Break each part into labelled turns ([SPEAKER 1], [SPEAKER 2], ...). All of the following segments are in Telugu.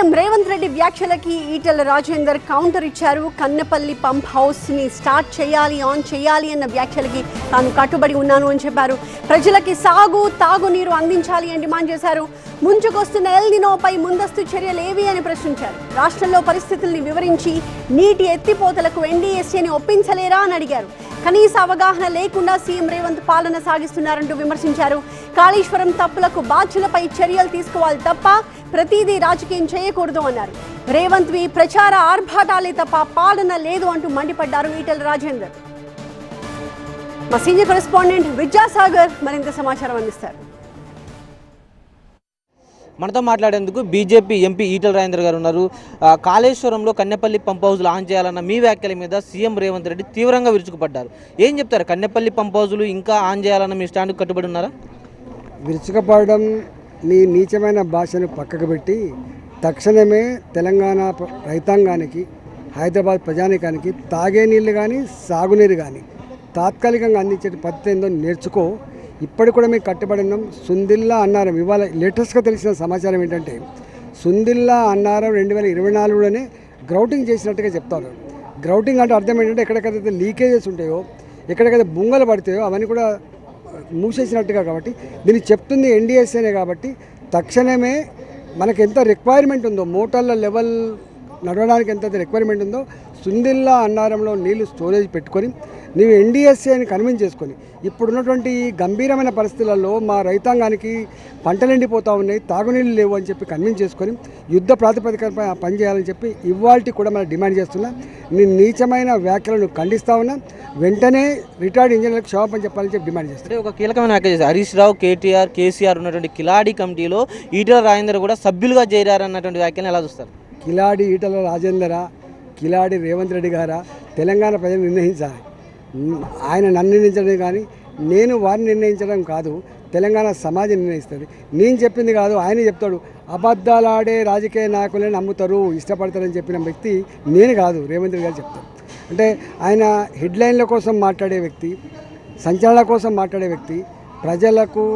[SPEAKER 1] సీఎం రేవంత్ రెడ్డి వ్యాఖ్యలకి ఈటెల రాజేందర్ కౌంటర్ ఇచ్చారు. కన్నెపల్లి పంప్ హౌస్ ని స్టార్ట్ చేయాలి, ఆన్ చేయాలి అన్న వ్యాఖ్యలకి తాను కట్టుబడి ఉన్నాను అని చెప్పారు. ప్రజలకి తాగునీరు అందించాలి అని డిమాండ్ చేశారు. ముంచుకొస్తున్న ఎల్ నినోపై ముందస్తు చర్యలు ఏవి అని ప్రశ్నించారు. రాష్ట్రంలో పరిస్థితుల్ని వివరించి నీటి ఎత్తిపోతలకు ఎన్డీఎస్ఏని ఒప్పించలేరా అని అడిగారు. కనీస అవగాహన లేకుండా సీఎం రేవంత్ పాలన సాగిస్తున్నారంటూ విమర్శించారు. కాళేశ్వరం తప్పులకు బాధ్యులపై చర్యలు తీసుకోవాలి తప్ప ప్రతిదీ రాజకీయం చేయకూడదు అన్నారు. రేవంత్ వి ప్రచార ఆర్భాటాలే తప్ప పాలన లేదు అంటూ మండిపడ్డారు ఈటెల రాజేందర్. మా సీనియర్ కరెస్పాండెంట్ విద్యాసాగర్ మరింత సమాచారం అందిస్తారు.
[SPEAKER 2] మనతో మాట్లాడేందుకు బీజేపీ ఎంపీ ఈటెల రాజేందర్ గారు ఉన్నారు. కాళేశ్వరంలో కన్నెపల్లి పంప్ హౌజ్లు ఆన్ చేయాలన్న మీ వ్యాఖ్యల మీద సీఎం రేవంత్ రెడ్డి తీవ్రంగా విరుచుకుపడ్డారు. ఏం చెప్తారు? కన్నెపల్లి పంప్ హౌజ్లు ఇంకా ఆన్ చేయాలన్న మీ స్టాండ్కి కట్టుబడి ఉన్నారా?
[SPEAKER 3] విరుచుకుపడడం నీ నీచమైన భాషను పక్కకు పెట్టి తక్షణమే తెలంగాణ రైతాంగానికి, హైదరాబాద్ ప్రజానీకానికి తాగే నీళ్ళు కానీ సాగునీరు కానీ తాత్కాలికంగా అందించే పద్ధతి ఏందో నేర్చుకో. ఇప్పటికి కూడా మేము కట్టుబడి ఉన్నాం. సుందిల్లా అన్నారం ఇవాళ లేటెస్ట్గా తెలిసిన సమాచారం ఏంటంటే సుందిల్లా అన్నారం 2024లోనే గ్రౌటింగ్ చేసినట్టుగా చెప్తారు. గ్రౌటింగ్ అంటే అర్థం ఏంటంటే ఎక్కడికైతే లీకేజెస్ ఉంటాయో, ఎక్కడికైతే బుంగలు పడతాయో అవన్నీ కూడా మూసేసినట్టుగా. కాబట్టి దీన్ని చెప్తుంది ఎన్డీఎస్ఏనే. కాబట్టి తక్షణమే మనకు ఎంత రిక్వైర్మెంట్ ఉందో, మోటార్ల లెవెల్ నడవడానికి ఎంత రిక్వైర్మెంట్ ఉందో సుందిల్లా అన్నారంలో నీళ్లు స్టోరేజ్ పెట్టుకొని నీవు ఎన్డీఎస్ఏని కన్విన్స్ చేసుకొని ఇప్పుడున్నటువంటి గంభీరమైన పరిస్థితులలో మా రైతాంగానికి పంటలు ఎండిపోతూ ఉన్నాయి, తాగునీళ్ళు లేవు అని చెప్పి కన్విన్స్ చేసుకొని యుద్ధ ప్రాతిపదికపై పనిచేయాలని చెప్పి ఇవాల్టి కూడా మనం డిమాండ్ చేస్తున్నా. నీ నీచమైన వ్యాఖ్యలను ఖండిస్తూ ఉన్నా. వెంటనే రిటైర్డ్ ఇంజనీర్లకు క్షమాపణ చెప్పాలని చెప్పి డిమాండ్ చేస్తారు.
[SPEAKER 2] ఒక కీలకమైన వ్యాఖ్య చేశారు. హరీష్ రావు, కేటీఆర్, కేసీఆర్ ఉన్నటువంటి కిలాడి కమిటీలో ఈటెల రాజేందర్ కూడా సభ్యులుగా చేరారన్నటువంటి వ్యాఖ్యలను ఎలా చూస్తారు?
[SPEAKER 3] కిలాడి ఈటెల రాజేందరా, కిలాడి రేవంత్ రెడ్డి గారా తెలంగాణ ప్రజలు నిర్ణయించాలి. ఆయన నన్ను నిర్ణయించడం కానీ నేను వారిని నిర్ణయించడం కాదు, తెలంగాణ సమాజం నిర్ణయిస్తుంది. నేను చెప్పింది కాదు, ఆయన చెప్తాడు. అబద్ధాలాడే రాజకీయ నాయకులే నమ్ముతారు, ఇష్టపడతారని చెప్పిన వ్యక్తి నేను కాదు, రేవంత్ రెడ్డి గారు చెప్తారు. అంటే ఆయన హెడ్లైన్ల కోసం మాట్లాడే వ్యక్తి, సంచలనాల కోసం మాట్లాడే వ్యక్తి, ప్రజలకు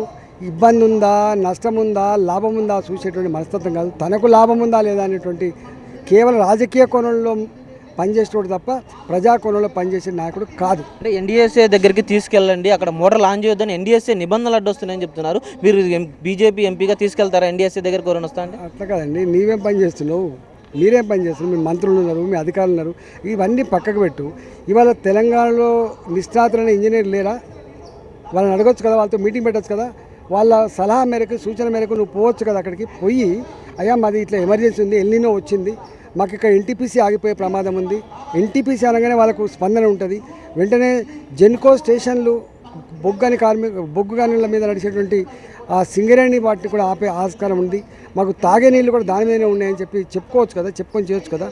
[SPEAKER 3] ఇబ్బంది ఉందా, నష్టం ఉందా, లాభం ఉందా చూసేటువంటి మనస్తత్వం కాదు. తనకు లాభం ఉందా లేదా అనేటువంటి కేవలం రాజకీయ కోణంలో పనిచేసేవాడు తప్ప ప్రజా కోణంలో పనిచేసే నాయకుడు కాదు.
[SPEAKER 2] అంటే ఎన్డీఎస్ఏ దగ్గరికి తీసుకెళ్ళండి, అక్కడ మోటార్ లాంచ్ చేయొద్దని ఎన్డీఎస్ఏ నిబంధనలు అడ్డొస్తున్నాయని చెప్తున్నారు. మీరు బీజేపీ ఎంపీగా తీసుకెళ్తారా ఎన్డీఎస్ఏ దగ్గరికి? ఎవరైనా వస్తా అంటే
[SPEAKER 3] అట్లా కదండి. నీవేం పని చేస్తున్నావు, మీరేం పని చేస్తున్నారు? మీ మంత్రులు ఉన్నారు, మీ అధికారులు ఉన్నారు, ఇవన్నీ పక్కకు పెట్టు. ఇవాళ తెలంగాణలో నిష్ణాతులైన ఇంజనీర్ లేరా? వాళ్ళని అడగొచ్చు కదా, వాళ్ళతో మీటింగ్ పెట్టచ్చు కదా. వాళ్ళ సలహా మేరకు, సూచన మేరకు నువ్వు పోవచ్చు కదా. అక్కడికి పోయి అయ్యా మాది ఇట్లా ఎమర్జెన్సీ ఉంది, ఎల్నినో వచ్చింది, మాకు ఇక్కడ ఎన్టీపీసీ ఆగిపోయే ప్రమాదం ఉంది. ఎన్టీపీసీ అనగానే వాళ్ళకు స్పందన ఉంటుంది. వెంటనే జెన్కో స్టేషన్లు బొగ్గు గనుల మీద నడిచేటువంటి ఆ సింగరేణి వాటిని కూడా ఆపే ఆస్కారం ఉంది. మాకు తాగే నీళ్ళు కూడా దాని మీదనే ఉన్నాయని చెప్పి చెప్పుకోవచ్చు కదా, చెప్పుకొని చేయొచ్చు కదా.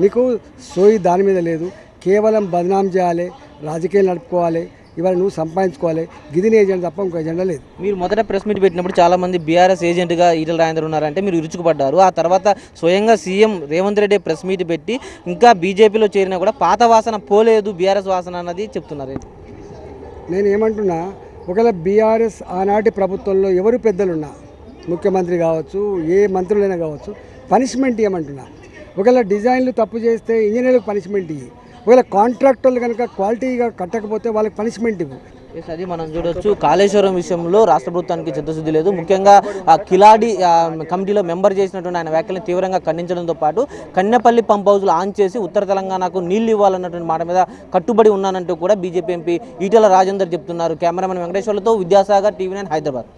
[SPEAKER 3] నీకు సోయి దాని మీద లేదు. కేవలం బదనాం చేయాలి, రాజకీయాలు నడుపుకోవాలి, ఇవాళ నువ్వు సంపాదించుకోవాలి, గిదిని ఏజెంట్ తప్ప ఇంకో ఎజెండా లేదు.
[SPEAKER 2] మీరు మొదట ప్రెస్ మీట్ పెట్టినప్పుడు చాలామంది బీఆర్ఎస్ ఏజెంట్గా ఈటెల రాజేందర్ ఉన్నారంటే మీరు ఇరుచుకుపడ్డారు. ఆ తర్వాత స్వయంగా CM Revanth Reddy press meet పెట్టి ఇంకా బీజేపీలో చేరినా కూడా పాత వాసన పోలేదు, బీఆర్ఎస్ వాసన అన్నది చెప్తున్నారు.
[SPEAKER 3] నేను ఏమంటున్నా, ఒకవేళ బీఆర్ఎస్ ఆనాటి ప్రభుత్వంలో ఎవరు పెద్దలున్నా, ముఖ్యమంత్రి కావచ్చు, ఏ మంత్రులైనా కావచ్చు, పనిష్మెంట్ ఇవ్వమంటున్నా. ఒకవేళ డిజైన్లు తప్పు చేస్తే ఇంజనీర్లకు పనిష్మెంట్ ఇవ్వి. ఒకవేళ కాంట్రాక్టర్లు కనుక క్వాలిటీగా కట్టకపోతే వాళ్ళకి పనిష్మెంట్ ఇవ్వు.
[SPEAKER 2] అది మనం చూడొచ్చు. కాళేశ్వరం విషయంలో రాష్ట్ర ప్రభుత్వానికి చిత్తశుద్ధి లేదు. ముఖ్యంగా కిలాడి కమిటీలో మెంబర్ చేసినటువంటి ఆయన వ్యాఖ్యలను తీవ్రంగా ఖండించడంతో పాటు కన్నెపల్లి పంప్ హౌజ్లు ఆన్ చేసి ఉత్తర తెలంగాణకు నీళ్లు ఇవ్వాలన్నటువంటి మాట మీద కట్టుబడి ఉన్నానంటూ కూడా బీజేపీ ఎంపీ ఈటెల రాజేందర్ చెప్తున్నారు. కెమెరామెన్ వెంకటేశ్వర్లతో విద్యాసాగర్, TV9 హైదరాబాద్.